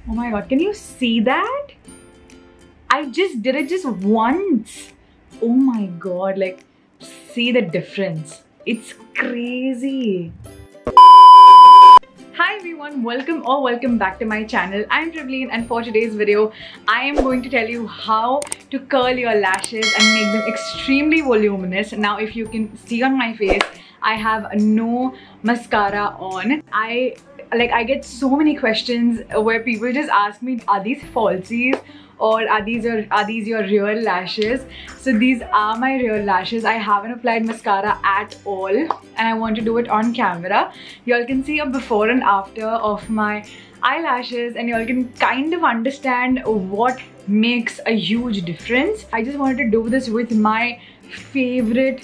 Oh my god, can you see that? I just did it just once. Oh my god, like, see the difference. It's crazy. Hi everyone, welcome back to my channel. I'm Prableen, and for today's video, I am going to tell you how to curl your lashes and make them extremely voluminous. Now, if you can see on my face, I have no mascara on. I get so many questions where people just ask me, are these falsies? Or are these your real lashes? So these are my real lashes. I haven't applied mascara at all, and I want to do it on camera. Y'all can see a before and after of my eyelashes, and y'all can kind of understand what makes a huge difference. I just wanted to do this with my favorite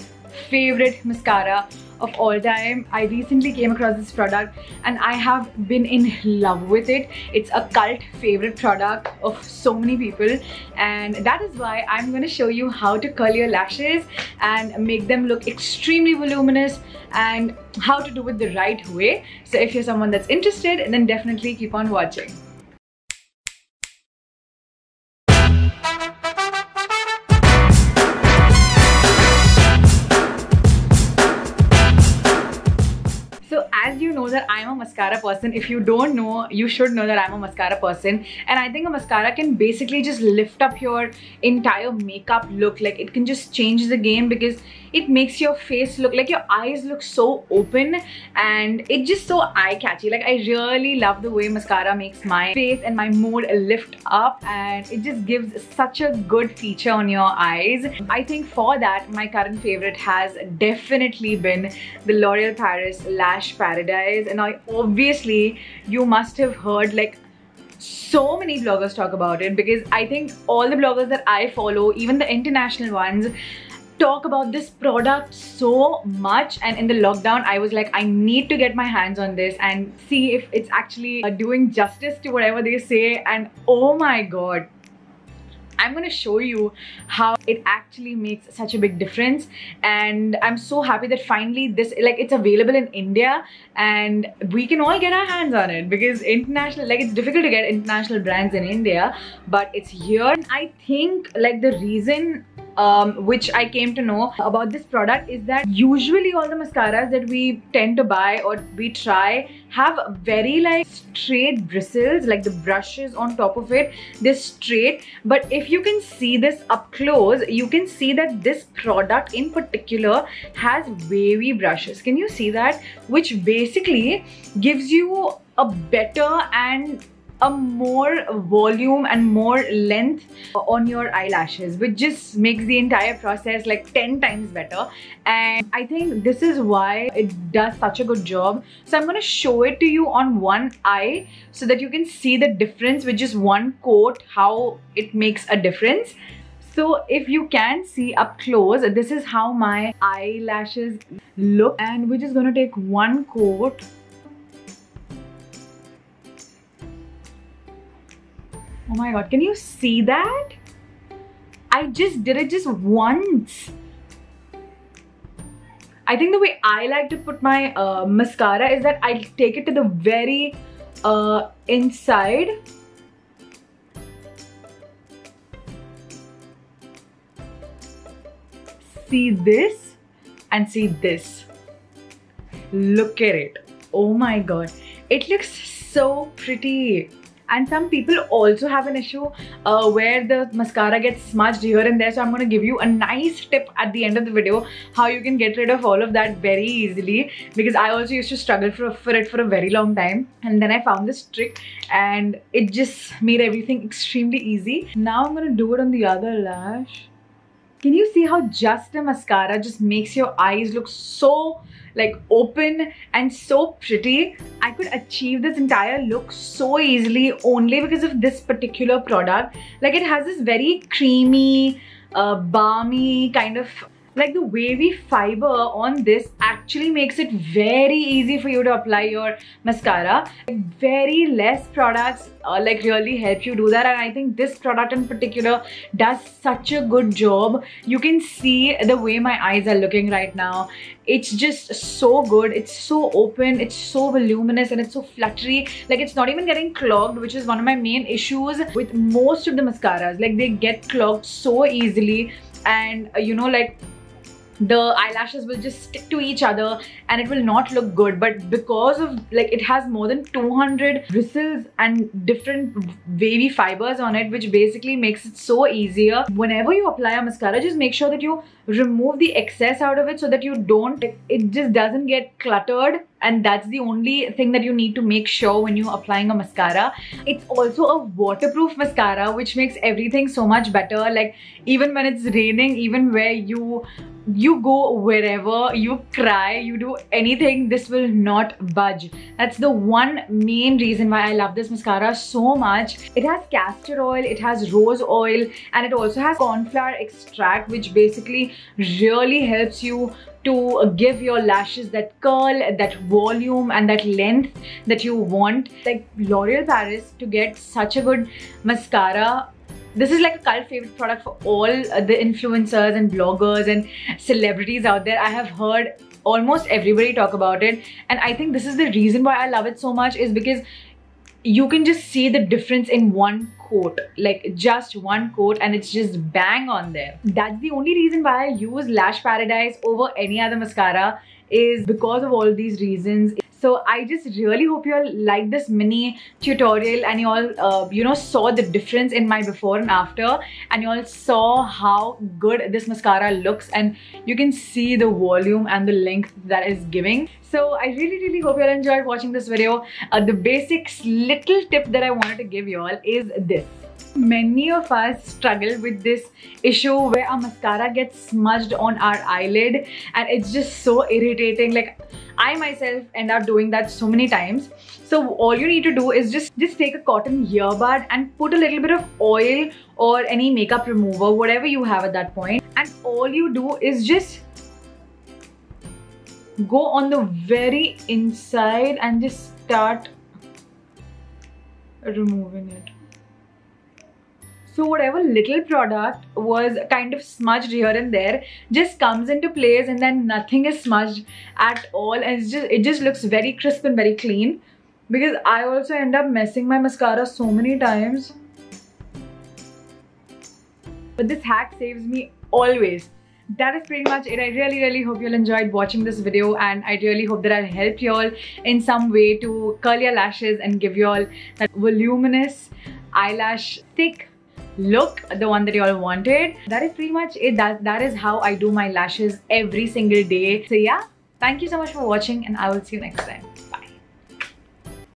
mascara of all time. I recently came across this product and I have been in love with it. It's a cult favorite product of so many people, and that is why I'm going to show you how to curl your lashes and make them look extremely voluminous, and how to do it the right way. So if you're someone that's interested, then definitely keep on watching. As you know that I'm a mascara person. If you don't know, you should know that I'm a mascara person. And I think a mascara can basically just lift up your entire makeup look. Like, it can just change the game, because it makes your face look like, your eyes look so open, and it's just so eye-catchy. Like, I really love the way mascara makes my face and my mood lift up, and it just gives such a good feature on your eyes. I think for that, my current favorite has definitely been the Loreal Paris Lash Paradise. And obviously you must have heard like so many bloggers talk about it, because I think all the bloggers that I follow, even the international ones, talk about this product so much. And in the lockdown, I was like, I need to get my hands on this and see if it's actually doing justice to whatever they say. And oh my god, I'm going to show you how it actually makes such a big difference. And I'm so happy that finally it's available in India, and we can all get our hands on it, because international, it's difficult to get international brands in India, but it's here. And I think the reason which I came to know about this product is that usually all the mascaras that we tend to buy or we try have very straight bristles, like the brushes on top of it, they're straight. But if you can see this up close, you can see that this product in particular has wavy brushes. Can you see that? Which basically gives you a better and a more volume and more length on your eyelashes, which just makes the entire process 10 times better. And I think this is why it does such a good job. So I'm going to show it to you on one eye so that you can see the difference with just one coat, how it makes a difference. So if you can see up close, this is how my eyelashes look, and we're just going to take one coat. Oh my god, can you see that? I just did it just once. I think the way I like to put my mascara is that I take it to the very inside. See this and see this. Look at it. Oh my god, it looks so pretty. And some people also have an issue where the mascara gets smudged here and there. So I'm going to give you a nice tip at the end of the video how you can get rid of all of that very easily, because I also used to struggle for it for a very long time. And then I found this trick and it just made everything extremely easy. Now I'm going to do it on the other lash. Can you see how just a mascara just makes your eyes look so open and so pretty? I could achieve this entire look so easily only because of this particular product. It has this very creamy, balmy kind of Like the wavy fiber on this actually makes it very easy for you to apply your mascara. Very less products like really help you do that, and I think this product in particular does such a good job. You can see the way my eyes are looking right now. It's just so good. It's so open, it's so voluminous, and it's so fluttery. Like it's not even getting clogged, which is one of my main issues with most of the mascaras. Like they get clogged so easily, and you know, like the eyelashes will just stick to each other and it will not look good. But because of like it has more than 200 bristles and different wavy fibers on it, which basically makes it so easier. Whenever you apply a mascara, just make sure that you remove the excess out of it so that you don't, it just doesn't get cluttered, and that's the only thing that you need to make sure when you're applying a mascara. It's also a waterproof mascara, which makes everything so much better. Like even when it's raining, even where you go wherever, you cry, you do anything, this will not budge. That's the one main reason why I love this mascara so much. It has castor oil, it has rose oil, and it also has cornflower extract, which basically really helps you to give your lashes that curl, that volume, and that length that you want. Like L'Oreal Paris, to get such a good mascara, this is like a cult favorite product for all the influencers and bloggers and celebrities out there. I have heard almost everybody talk about it, and I think this is the reason why I love it so much, is because you can just see the difference in one coat, like just one coat, and it's just bang on there. That's the only reason why I use Lash Paradise over any other mascara, is because of all these reasons. So I just really hope you all liked this mini tutorial, and you all you know, saw the difference in my before and after, and you all saw how good this mascara looks, and you can see the volume and the length that is giving. So I really hope you all enjoyed watching this video. The basic little tip that I wanted to give you all is this. Many of us struggle with this issue where our mascara gets smudged on our eyelid, and it's just so irritating. Like I myself end up doing that so many times. So all you need to do is just take a cotton earbud and put a little bit of oil or any makeup remover, whatever you have at that point, and all you do is just go on the very inside and just start removing it. So whatever little product was kind of smudged here and there just comes into place, and then nothing is smudged at all, and it just looks very crisp and very clean. Because I also end up messing my mascara so many times, but this hack saves me always. That is pretty much it. I really hope you all enjoyed watching this video, and I really hope that I helped you all in some way to curl your lashes and give you all that voluminous eyelash thick look, the one that you all wanted. That is pretty much it. That is how I do my lashes every single day. So yeah, thank you so much for watching, and I will see you next time.